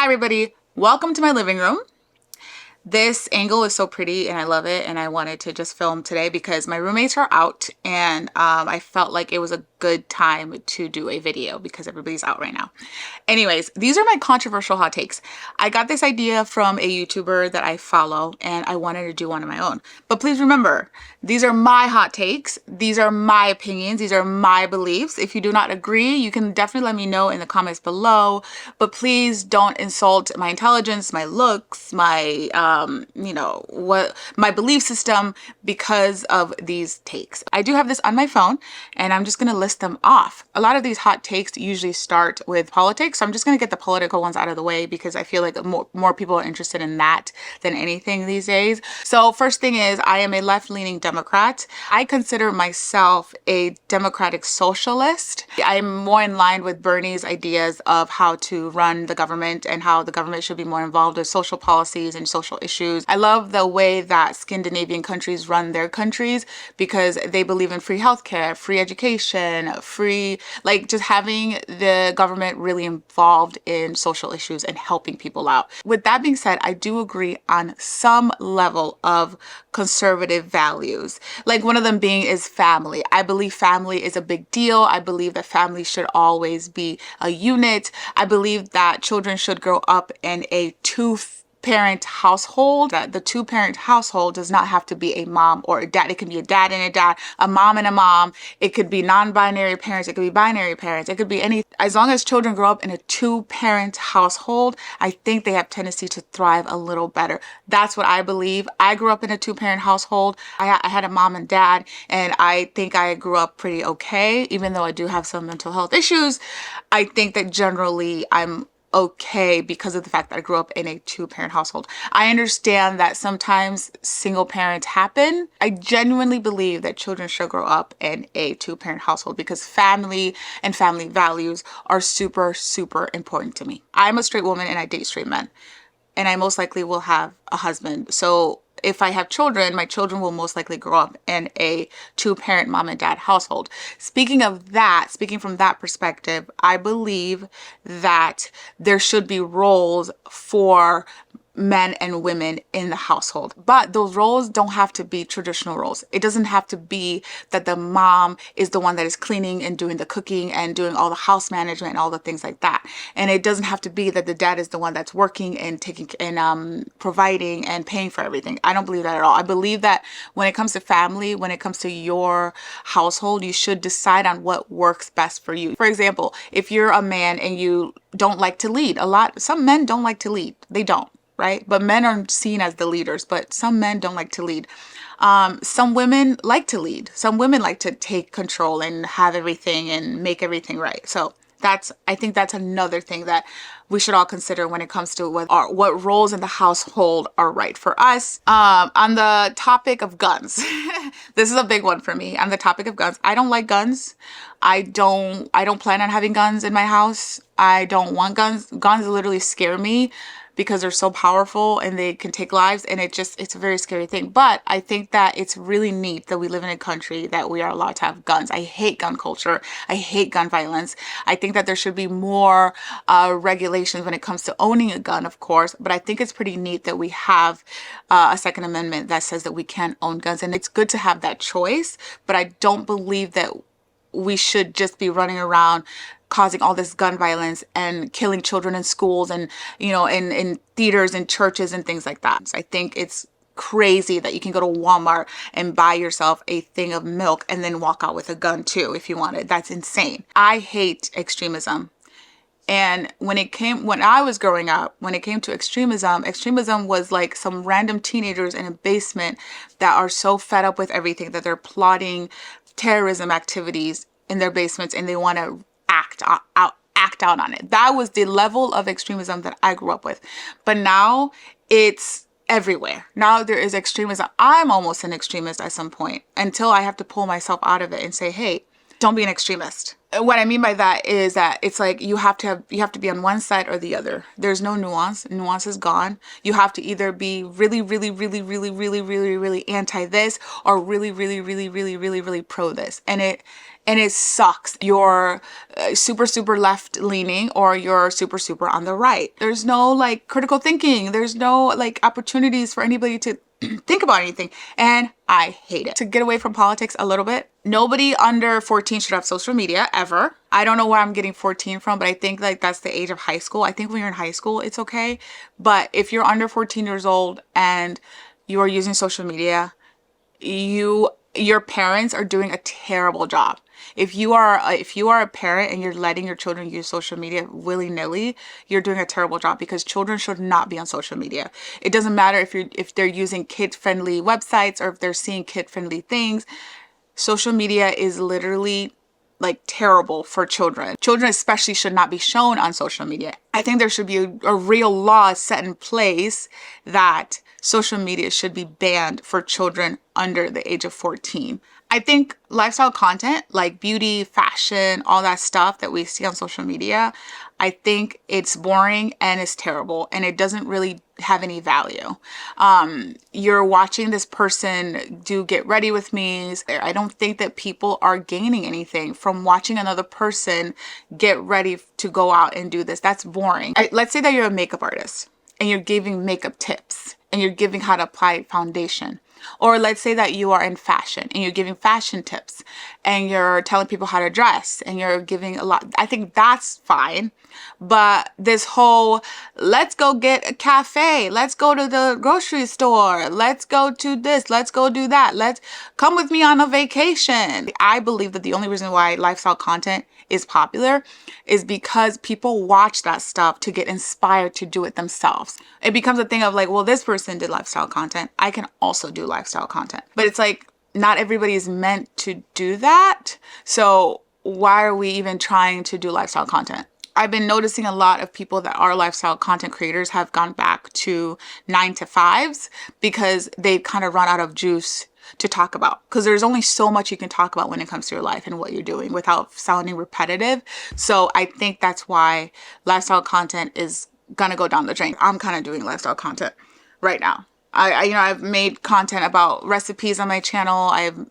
everybody, welcome to my living room. This angle is so pretty and I love it, and I wanted to just film today because my roommates are out, and I felt like it was a good time to do a video because everybody's out right now. Anyways, these are my controversial hot takes. I got this idea from a YouTuber that I follow and I wanted to do one of my own. But please remember, these are my hot takes. These are my opinions. These are my beliefs. If you do not agree, you can definitely let me know in the comments below. But please don't insult my intelligence, my looks, my my belief system because of these takes. I do have this on my phone and I'm just going to list them off. A lot of these hot takes usually start with politics, so I'm just going to get the political ones out of the way because I feel like more people are interested in that than anything these days. So first thing is, I am a left-leaning Democrat. I consider myself a democratic socialist. I'm more in line with Bernie's ideas of how to run the government and how the government should be more involved with social policies and social issues. I love the way that Scandinavian countries run their countries because they believe in free healthcare, free education, free, like just having the government really involved in social issues and helping people out. With that being said, I do agree on some level of conservative values. Like one of them being is family. I believe family is a big deal. I believe that family should always be a unit. I believe that children should grow up in a two-parent household. That the two-parent household does not have to be a mom or a dad. It can be a dad and a dad, a mom and a mom. It could be non-binary parents. It could be binary parents. It could be any. As long as children grow up in a two-parent household, I think they have tendency to thrive a little better. That's what I believe. I grew up in a two-parent household. I had a mom and dad, and I think I grew up pretty okay, even though I do have some mental health issues. I think that generally I'm okay because of the fact that I grew up in a two-parent household. I understand that sometimes single parents happen. I genuinely believe that children should grow up in a two-parent household because family and family values are super, super important to me. I'm a straight woman and I date straight men, and I most likely will have a husband. So if I have children, my children will most likely grow up in a two-parent mom and dad household. Speaking from that perspective, I believe that there should be roles for men and women in the household, but those roles don't have to be traditional roles. It doesn't have to be that the mom is the one that is cleaning and doing the cooking and doing all the house management and all the things like that. And it doesn't have to be that the dad is the one that's working and taking and providing and paying for everything. I don't believe that at all. I believe that when it comes to family, when it comes to your household, you should decide on what works best for you. For example, if you're a man and you don't like to lead, some men don't like to lead. They don't. Right? But men are seen as the leaders, but some men don't like to lead. Some women like to lead. Some women like to take control and have everything and make everything right. So I think that's another thing that we should all consider when it comes to what roles in the household are right for us. On the topic of guns, this is a big one for me. On the topic of guns, I don't like guns. I don't plan on having guns in my house. I don't want guns. Guns literally scare me because they're so powerful and they can take lives, and it's a very scary thing. But I think that it's really neat that we live in a country that we are allowed to have guns. I hate gun culture. I hate gun violence. I think that there should be more regulations when it comes to owning a gun, of course, but I think it's pretty neat that we have a Second Amendment that says that we can own guns, and it's good to have that choice, but I don't believe that we should just be running around causing all this gun violence and killing children in schools and, in theaters and churches and things like that. So I think it's crazy that you can go to Walmart and buy yourself a thing of milk and then walk out with a gun too if you want it. That's insane. I hate extremism. And when I was growing up, when it came to extremism was like some random teenagers in a basement that are so fed up with everything that they're plotting terrorism activities in their basements and they want to act out on it. That was the level of extremism that I grew up with. But now it's everywhere. Now there is extremism. I'm almost an extremist at some point until I have to pull myself out of it and say, hey, don't be an extremist. What I mean by that is that it's like you have to be on one side or the other. There's no nuance. Nuance is gone. You have to either be really, really, really, really, really, really, really anti this or really, really, really, really, really, really pro this. And and it sucks. You're super left leaning or you're super on the right. There's no like critical thinking. There's no like opportunities for anybody to think about anything. And I hate it. To get away from politics a little bit, nobody under 14 should have social media ever. I don't know where I'm getting 14 from, but I think like that's the age of high school. I think when you're in high school, it's okay. But if you're under 14 years old and you are using social media, your parents are doing a terrible job. If you are a parent and you're letting your children use social media willy-nilly, you're doing a terrible job, because children should not be on social media. It doesn't matter if they're using kid-friendly websites or if they're seeing kid-friendly things. Social media is literally like terrible for children. Children especially should not be shown on social media. I think there should be a real law set in place that social media should be banned for children under the age of 14. I think lifestyle content like beauty, fashion, all that stuff that we see on social media, I think it's boring and it's terrible and it doesn't really have any value. You're watching this person do get ready with me's. I don't think that people are gaining anything from watching another person get ready to go out and do this. That's boring. Let's say that you're a makeup artist and you're giving makeup tips and you're giving how to apply foundation. Or let's say that you are in fashion and you're giving fashion tips and you're telling people how to dress and you're giving a lot. I think that's fine. But this whole, let's go get a cafe, let's go to the grocery store, let's go to this, let's go do that, let's come with me on a vacation. I believe that the only reason why lifestyle content is popular is because people watch that stuff to get inspired to do it themselves. It becomes a thing of like, well, this person did lifestyle content, I can also do lifestyle content. But it's like, not everybody is meant to do that. So why are we even trying to do lifestyle content? I've been noticing a lot of people that are lifestyle content creators have gone back to 9-to-5s because they've kind of run out of juice to talk about, because there's only so much you can talk about when it comes to your life and what you're doing without sounding repetitive. So I think that's why lifestyle content is gonna go down the drain. I'm kind of doing lifestyle content right now. I've made content about recipes on my channel. I've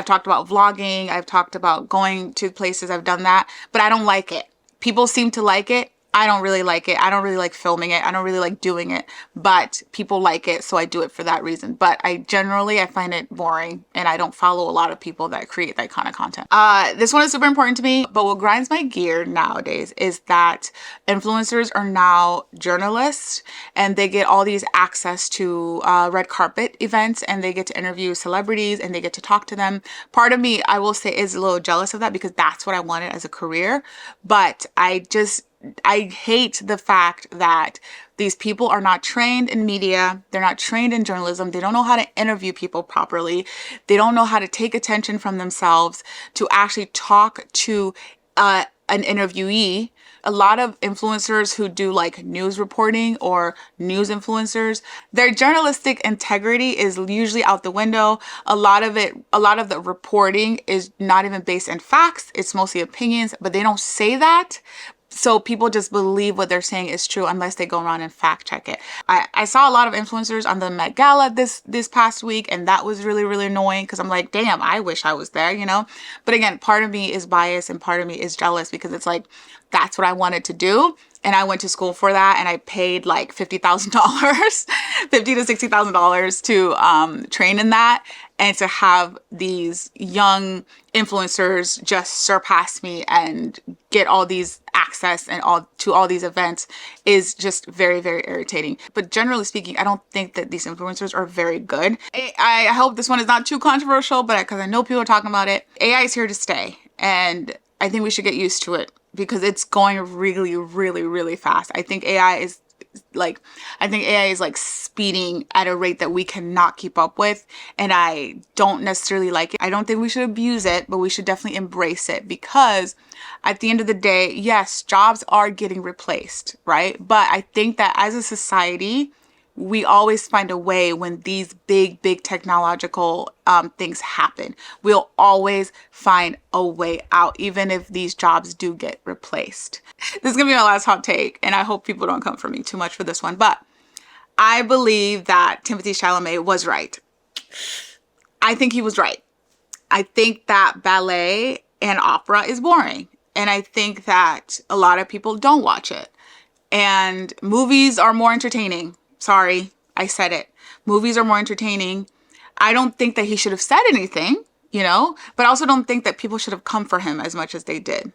talked about vlogging. I've talked about going to places. I've done that, but I don't like it. People seem to like it. I don't really like it. I don't really like filming it. I don't really like doing it, but people like it, so I do it for that reason. But I find it boring, and I don't follow a lot of people that create that kind of content. This one is super important to me, but what grinds my gear nowadays is that influencers are now journalists, and they get all these access to red carpet events, and they get to interview celebrities, and they get to talk to them. Part of me, I will say, is a little jealous of that because that's what I wanted as a career, but I hate the fact that these people are not trained in media. They're not trained in journalism. They don't know how to interview people properly. They don't know how to take attention from themselves to actually talk to an interviewee. A lot of influencers who do like news reporting or news influencers, their journalistic integrity is usually out the window. A lot of the reporting is not even based in facts. It's mostly opinions, but they don't say that. So people just believe what they're saying is true unless they go around and fact check it. I saw a lot of influencers on the Met Gala this past week, and that was really annoying because I'm like, damn, I wish I was there, you know? But again, part of me is biased and part of me is jealous because it's like, that's what I wanted to do. And I went to school for that, and I paid like $50,000, $50,000 to $60,000 to train in that. And to have these young influencers just surpass me and get all these access and all these events is just very irritating. But generally speaking, I don't think that these influencers are very good. I hope this one is not too controversial, but because I know people are talking about it, AI is here to stay, and I think we should get used to it because it's going really fast. I think AI is like speeding at a rate that we cannot keep up with, and I don't necessarily like it. I don't think we should abuse it, but we should definitely embrace it, because at the end of the day, yes, jobs are getting replaced, right? But I think that as a society, we always find a way when these big technological things happen. We'll always find a way out, even if these jobs do get replaced. This is gonna be my last hot take, and I hope people don't come for me too much for this one, but I believe that Timothée Chalamet was right. I think he was right. I think that ballet and opera is boring. And I think that a lot of people don't watch it. And movies are more entertaining. Sorry, I said it. Movies are more entertaining. I don't think that he should have said anything, but I also don't think that people should have come for him as much as they did.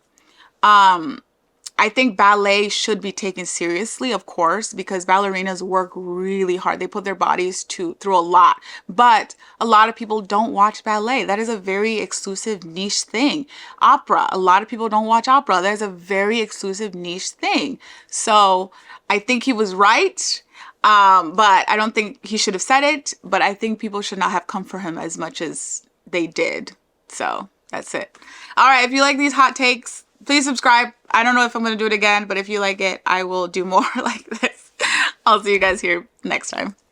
I think ballet should be taken seriously, of course, because ballerinas work really hard. They put their bodies through a lot. But a lot of people don't watch ballet. That is a very exclusive niche thing. Opera, a lot of people don't watch opera. That is a very exclusive niche thing. So I think he was right. But I don't think he should have said it. But I think people should not have come for him as much as they did. So that's it. All right. If you like these hot takes, please subscribe. I don't know if I'm going to do it again, but if you like it, I will do more like this. I'll see you guys here next time.